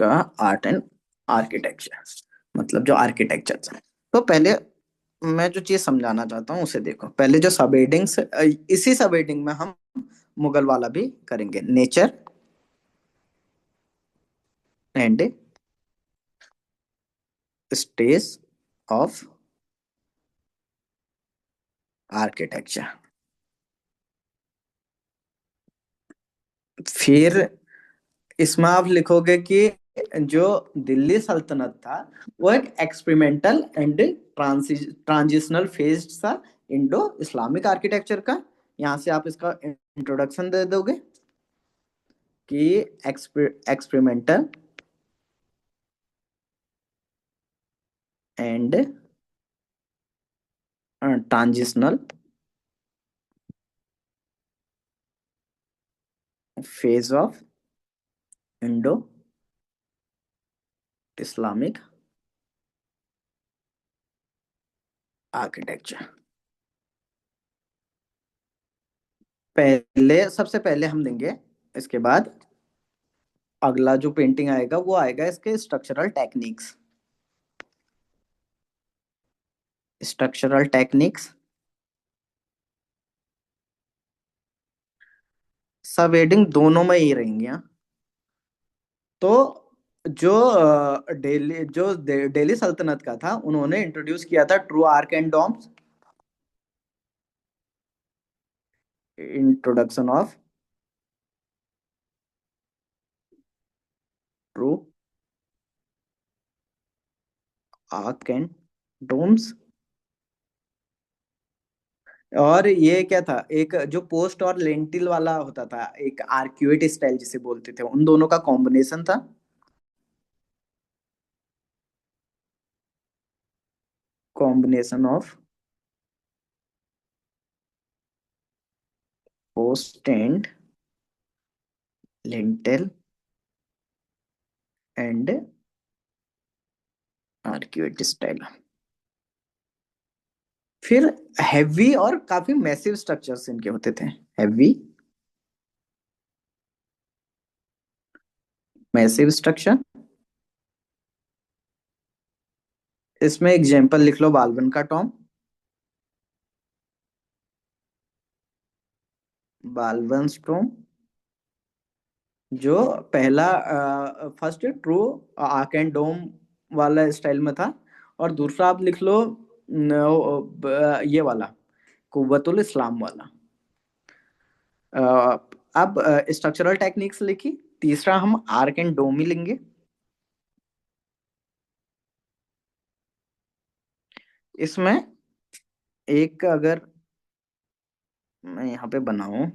का art and architecture, मतलब जो आर्किटेक्चर है। तो पहले मैं जो चीज समझाना चाहता हूँ उसे देखो। पहले जो सब हेडिंग्स, इसी सब हेडिंग में हम मुगल वाला भी करेंगे, nature and stage of architecture. फिर इसमें आप लिखोगे कि जो दिल्ली सल्तनत था वो एक एक्सपेरिमेंटल एंड ट्रांजिशनल फेज था इंडो इस्लामिक आर्किटेक्चर का। यहाँ से आप इसका इंट्रोडक्शन दे दोगे कि experimental and transitional phase of Indo Islamic architecture. पहले, सबसे पहले हम देंगे, इसके बाद अगला जो पेंटिंग आएगा वो आएगा इसके स्ट्रक्चरल टेक्निक्स। स्ट्रक्चरल टेक्निक्स सब हेडिंग दोनों में ही रहेंगे, हाँ। तो जो दिल्ली सल्तनत का था उन्होंने इंट्रोड्यूस किया था true arch and domes. Introduction of true arch and domes. और ये क्या था, एक जो पोस्ट और लेंटिल वाला होता था, एक आर्क्यूएट स्टाइल जिसे बोलते थे, उन दोनों का कॉम्बिनेशन था। Combination of post and lentil and arcuate style. फिर हैवी और काफी मैसिव स्ट्रक्चर्स इनके होते थे। Heavy massive structure. इसमें एग्जांपल लिख लो, बालबन का टॉम। बालबन टॉम जो पहला फर्स्ट ट्रू आर्क एंड डोम वाला स्टाइल में था। और दूसरा आप लिख लो ये वाला कुव्वतुल इस्लाम वाला। अ, अब स्ट्रक्चरल टेक्निक्स लिखी, तीसरा हम आर्क एंड डोम ही लेंगे। इसमें एक अगर मैं यहाँ पे बनाऊं,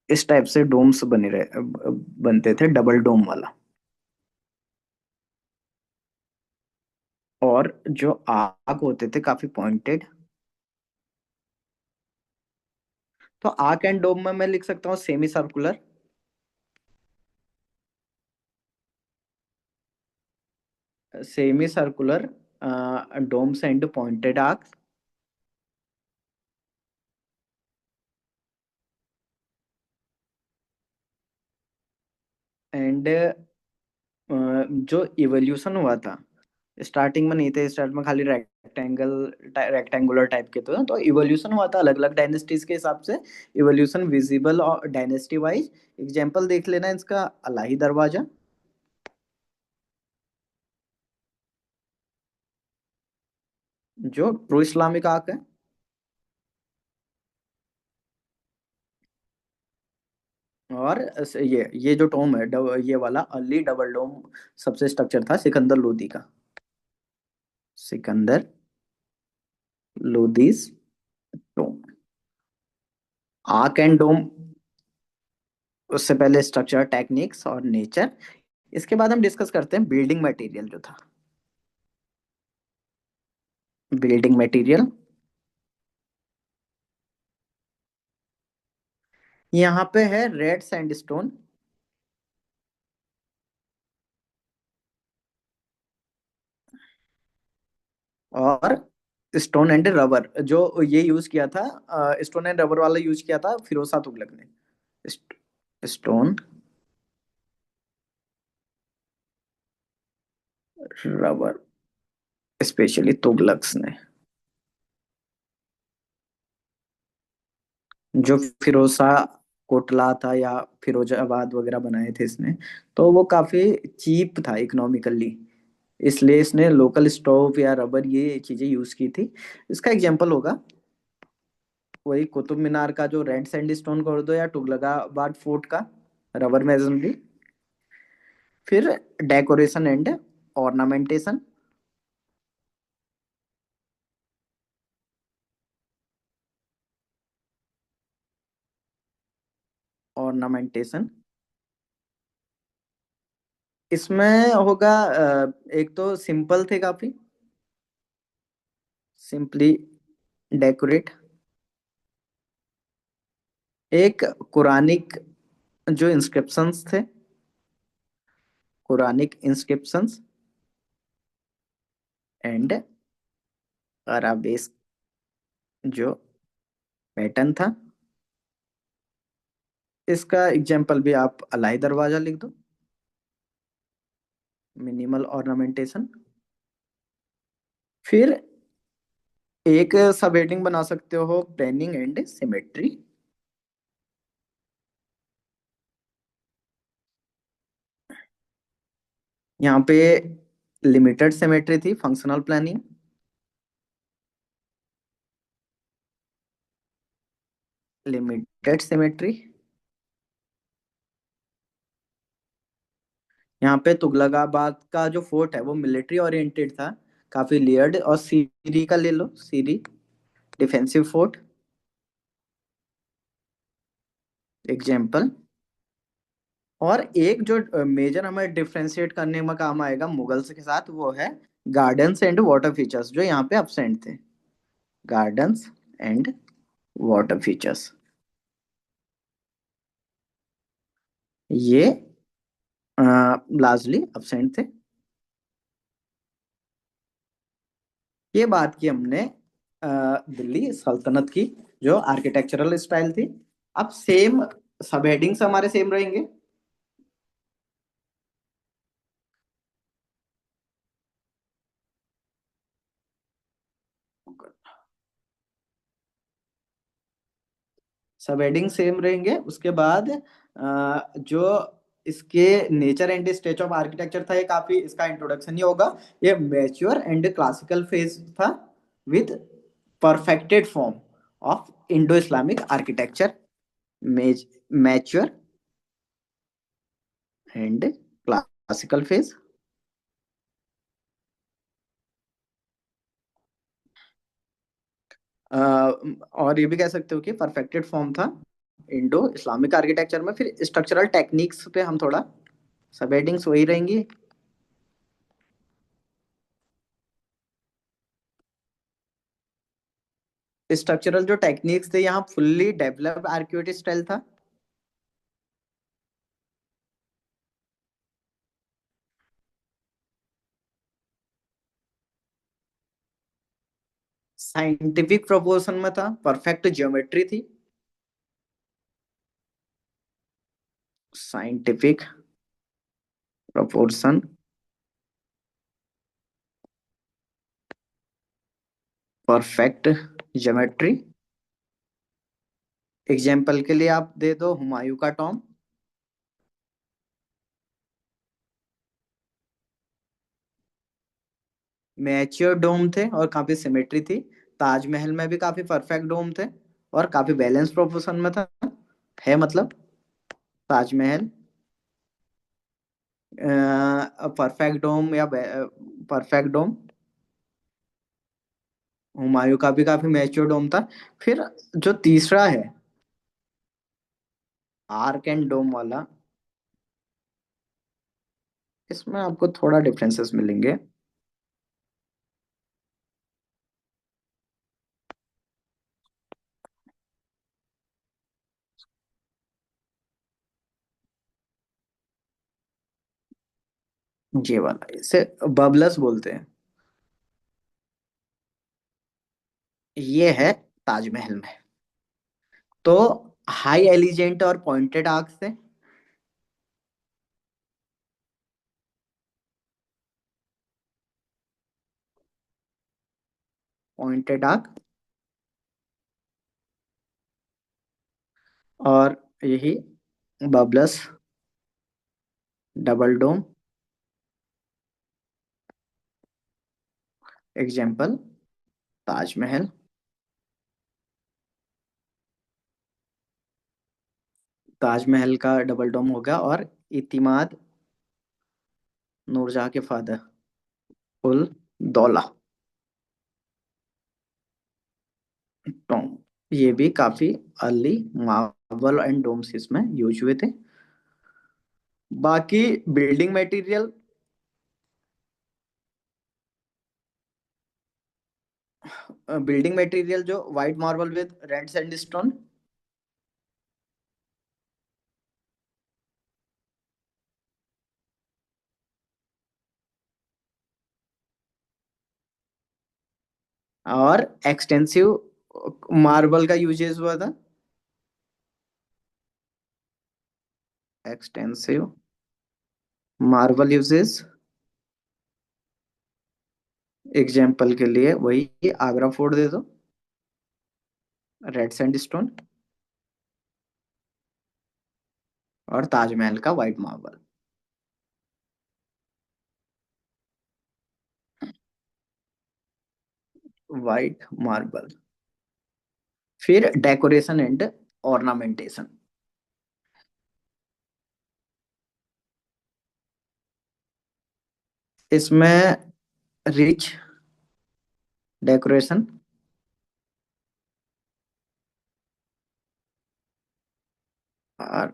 इस टाइप से डोम्स बने रहे, बनते थे डबल डोम वाला। और जो आर्क होते थे काफी पॉइंटेड। तो आर्क एंड डोम में मैं लिख सकता हूँ semi circular, semi circular domes and pointed arch. And जो इवोल्यूशन हुआ था, स्टार्टिंग में नहीं थे, स्टार्ट में खाली रेक्टेंगुलर टाइप के थे, तो इवोल्यूशन हुआ था अलग अलग डायनेस्टीज के हिसाब से। इवोल्यूशन विजिबल और डायनेस्टी वाइज। एग्जांपल देख लेना इसका, अलाही दरवाजा जो प्रो इस्लामिक आर्क है। और ये जो टोम है, ये वाला अर्ली डबल डोम सबसे स्ट्रक्चर था सिकंदर लोदी का। Sikandar Lodis Tomé. Arc and डोम, उससे पहले स्ट्रक्चर टेक्निक्स और नेचर। इसके बाद हम डिस्कस करते हैं बिल्डिंग मटेरियल जो था। बिल्डिंग मटेरियल, यहाँ पे है रेड सैंडस्टोन। और स्टोन एंड रबर, जो ये यूज किया था, स्टोन एंड रबर वाला यूज किया था फिरोज तुगलक ने। स्टोन, रबर, स्पेशली तुगलक्स ने। जो फिरोजा कोटला था या फिरोजाबाद वगैरह बनाए थे इसने, तो वो काफी चीप था इकोनॉमिकली, इसलिए इसने लोकल स्टोव या रबर ये चीजें यूज की थी। इसका एग्जांपल होगा वही कुतुब मीनार का जो रेड सैंडस्टोन कर दो, या तुगलकाबाद फोर्ट का रबर मेसनरी। फिर डेकोरेशन एंड ऑर्नामेंटेशन। ऑर्नामेंटेशन इसमें होगा एक तो सिंपल थे काफी, सिंपली डेकोरेट। एक कुरानिक जो इंस्क्रिप्शंस थे, कुरानिक इंस्क्रिप्शंस एंड अराबिस्क जो पैटर्न था। इसका एग्जांपल भी आप अलाई दरवाजा लिख दो, मिनिमल ऑर्नामेंटेशन। फिर एक सब हेडिंग बना सकते हो, प्लानिंग एंड सिमेट्री। यहाँ पे लिमिटेड सिमेट्री थी, फंक्शनल प्लानिंग। Limited symmetry. यहाँ पे तुगलकाबाद का जो फोर्ट है वो मिलिट्री ओरिएंटेड था, काफी लेयर्ड। और सीरी का ले लो, सीरी डिफेंसिव फोर्ट एग्जाम्पल। और एक जो मेजर हमें डिफरेंशिएट करने में काम आएगा मुगल्स के साथ, वो है गार्डन्स एंड वाटर फीचर्स, जो यहाँ पे absent थे। गार्डन्स एंड वाटर फीचर्स, ये लार्जली absent थे। ये बात की हमने दिल्ली सल्तनत की, जो आर्किटेक्चरल स्टाइल थी। अब सेम सब हेडिंग्स हमारे सेम रहेंगे। सब हेडिंग सेम रहेंगे। उसके बाद जो इसके nature and stage of architecture था, ये काफी इसका इंट्रोडक्शन ही होगा। ये मैच्योर एंड क्लासिकल फेज था, with perfected form of Indo Islamic architecture. Mature and classical phase. और ये भी कह सकते हो कि परफेक्टेड फॉर्म था इंडो इस्लामिक आर्किटेक्चर में। फिर स्ट्रक्चरल टेक्निक्स पे हम थोड़ा, सब हेडिंग्स वही रहेंगी। स्ट्रक्चरल जो टेक्निक्स थे, यहाँ फुल्ली डेवलप्ड आर्किटेक्ट स्टाइल था। साइंटिफिक प्रोपोर्शन में था, परफेक्ट ज्योमेट्री थी। Scientific proportion, perfect geometry. Example के लिए आप दे दो हुमायूं का टॉम। मैच्योर डोम थे और काफी सिमेट्री थी। ताजमहल में भी काफी परफेक्ट डोम थे और काफी बैलेंस प्रोपोर्शन में था, है मतलब। ताजमहल परफेक्ट डोम या परफेक्ट डोम। हुमायूं का भी काफी मैच्योर डोम था। फिर जो तीसरा है, आर्क एंड डोम वाला, इसमें आपको थोड़ा डिफरेंसेस मिलेंगे। ये वाला, इसे बबलस बोलते हैं। ये है ताजमहल में। तो हाई एलिजेंट और पॉइंटेड आर्क से, पॉइंटेड आर्क, और यही बबलस, डबल डोम। एग्जाम्पल ताजमहल। ताजमहल का डबल डोम हो गया। और इतिमाद नूरजहां के फादर, उल दौला टॉम। ये भी काफी अर्ली मार्बल एंड डोम्स इसमें यूज हुए थे। बाकी बिल्डिंग मटेरियल, बिल्डिंग मटेरियल जो white marble with red sandstone, और एक्सटेंसिव मार्बल का यूजेस हुआ था। एक्सटेंसिव मार्बल यूजेस, एग्जाम्पल के लिए वही आगरा फोर्ट दे दो, रेड सैंडस्टोन, और ताजमहल का व्हाइट मार्बल। White marble. फिर डेकोरेशन एंड ऑर्नामेंटेशन। इसमें रिच डेकोरेशन, और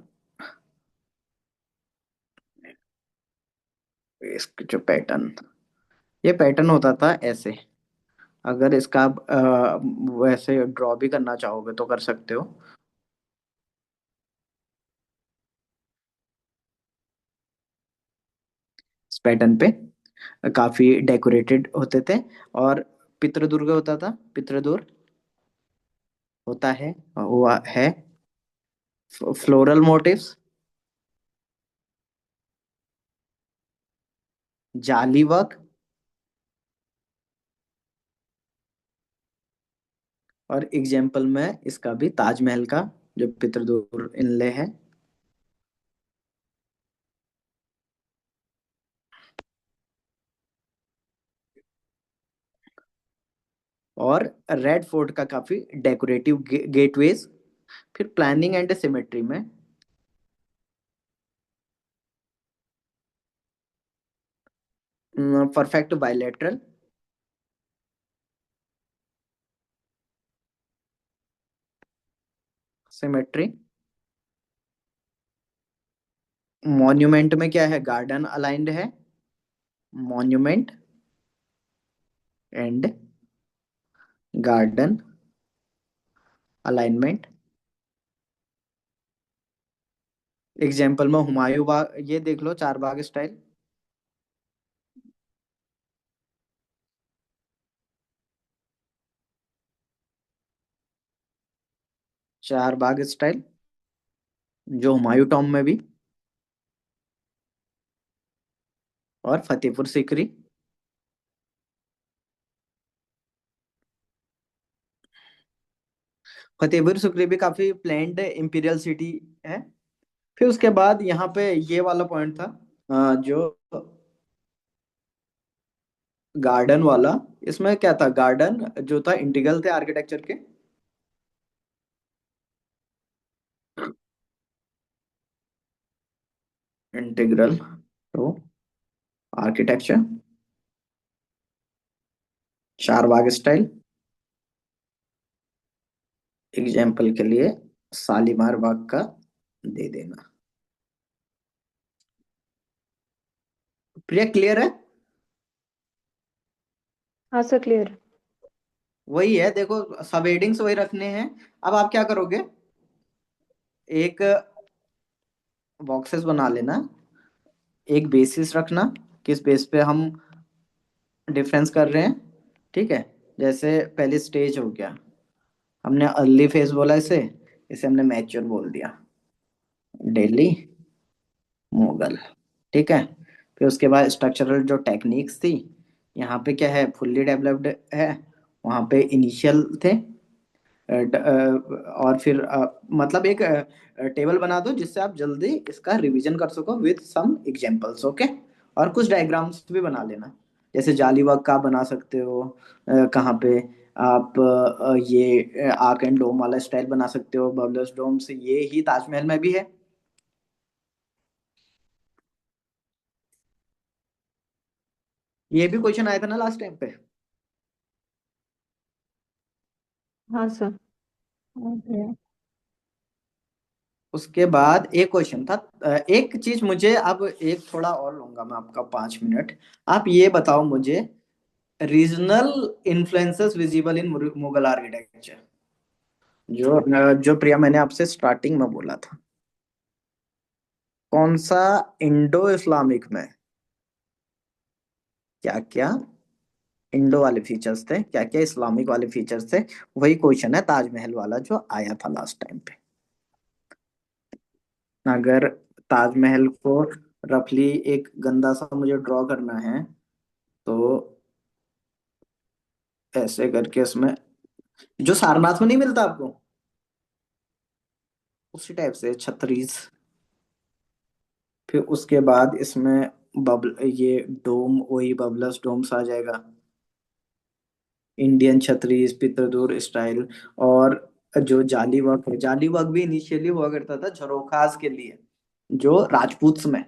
इसके जो पैटर्न, ये पैटर्न होता था ऐसे। अगर इसका आप वैसे ड्रॉ भी करना चाहोगे तो कर सकते हो। इस पैटर्न पे काफी डेकोरेटेड होते थे। और पितृदुर्ग होता था, पितृदुर्ग होता है, हुआ है। फ्लोरल मोटिव्स, जाली वर्क, और एग्जाम्पल में इसका भी ताजमहल का जो पितृदुर्ग इनले है। और रेड फोर्ट का काफी डेकोरेटिव गेटवेज। फिर प्लानिंग एंड सिमेट्री में परफेक्ट बायलैटरल सिमेट्री। मॉन्यूमेंट में क्या है, गार्डन अलाइंड है, monument and garden alignment. Example में हुमायूं बाग, ये देख लो चार बाग स्टाइल। चार बाग स्टाइल जो हुमायूं टॉम में भी। और फतेहपुर सीकरी। फतेहपुर सीकरी भी काफी प्लेन्ड इंपीरियल सिटी है। फिर उसके बाद यहाँ पे ये वाला पॉइंट था, जो गार्डन वाला। इसमें क्या था, गार्डन जो था इंटीग्रल थे आर्किटेक्चर के। Integral to architecture. Char Bagh style, example के लिए शालीमार बाग का दे देना। प्रिया क्लियर है? हाँ सर, क्लियर। वही है, देखो सब हेडिंग्स वही रखने हैं। अब आप क्या करोगे, एक बॉक्सेस बना लेना, एक बेसिस रखना, किस बेस पे हम डिफरेंस कर रहे हैं, ठीक है। जैसे पहले स्टेज हो गया, हमने अर्ली फेज बोला इसे, इसे हमने मैच्योर बोल दिया, दिल्ली मुगल। ठीक है। फिर उसके बाद स्ट्रक्चरल जो टेक्निक्स थी, यहाँ पे क्या है, फुल्ली डेवलप्ड है, वहाँ पे इनिशियल थे। और फिर मतलब एक टेबल बना दो जिससे आप जल्दी इसका रिवीजन कर सको विद सम एग्जांपल्स। ओके। और कुछ डायग्राम्स भी बना लेना, जैसे जाली वर्क का बना सकते हो, कहाँ पे आप ये आर्क एंड डोम वाला स्टाइल बना सकते हो, बबलस डोम से, ये ही ताजमहल में भी है। ये भी क्वेश्चन आया था ना लास्ट टाइम पे। हाँ सर। ओके। उसके बाद एक क्वेश्चन था, एक चीज मुझे अब, एक थोड़ा और लूंगा मैं आपका 5 मिनट। आप ये बताओ मुझे, regional influences visible in Mughal architecture, जो प्रिया मैंने आपसे स्टार्टिंग में बोला था, कौन सा इंडो इस्लामिक में क्या क्या इंडो वाले फीचर्स थे, क्या क्या इस्लामिक वाले फीचर्स थे। वही क्वेश्चन है ताजमहल वाला जो आया था लास्ट टाइम पे। अगर ताजमहल को रफली एक गंदा सा मुझे ड्रॉ करना है, तो ऐसे करके इसमें, जो सारनाथ में नहीं मिलता आपको, उसी टाइप से छतरीज। फिर उसके बाद इसमें बबल, ये डोम, वही बबलस डोम्स आ जाएगा, इंडियन छतरीज पितरदूर स्टाइल। और जो जाली वर्क है, जाली वर्क भी इनिशियली हुआ करता था झरोखास के लिए, जो राजपूत में,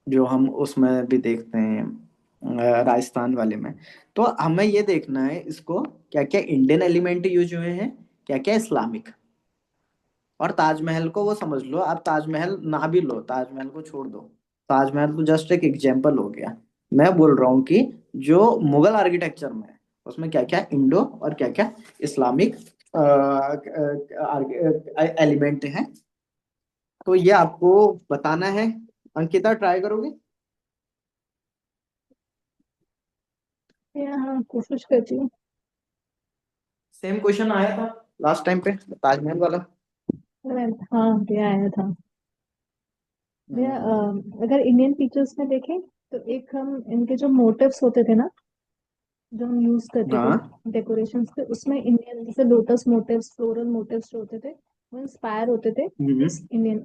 जो हम उसमें भी देखते हैं, राजस्थान वाले में। तो हमें ये देखना है इसको, क्या क्या इंडियन एलिमेंट यूज हुए हैं, क्या क्या इस्लामिक। और ताजमहल को वो समझ लो, आप ताजमहल ना भी लो, ताजमहल को छोड़ दो, ताजमहल तो जस्ट एक एग्जाम्पल हो गया। मैं बोल रहा हूँ कि जो मुगल आर्किटेक्चर में है, उसमें क्या क्या इंडो और क्या क्या इस्लामिक एलिमेंट हैं, तो ये आपको बताना है। अंकिता, ट्राई करोगे? हाँ, कोशिश करती हूँ। सेम क्वेश्चन आया था लास्ट टाइम पे, ताजमहल वाला। हाँ भैया आया था। भैया हम्म। अगर इंडियन फीचर्स में देखें तो एक हम इनके जो मोटिव्स होते थे ना, जो हम यूज करते थे हाँ। डेकोरेशंस पे, उसमें इंडियन जैसे लोटस मोटिव्स, फ्लोरल मोटिव्स जो होते थे वो इंस्पायर होते थे हम्म। इस इंडियन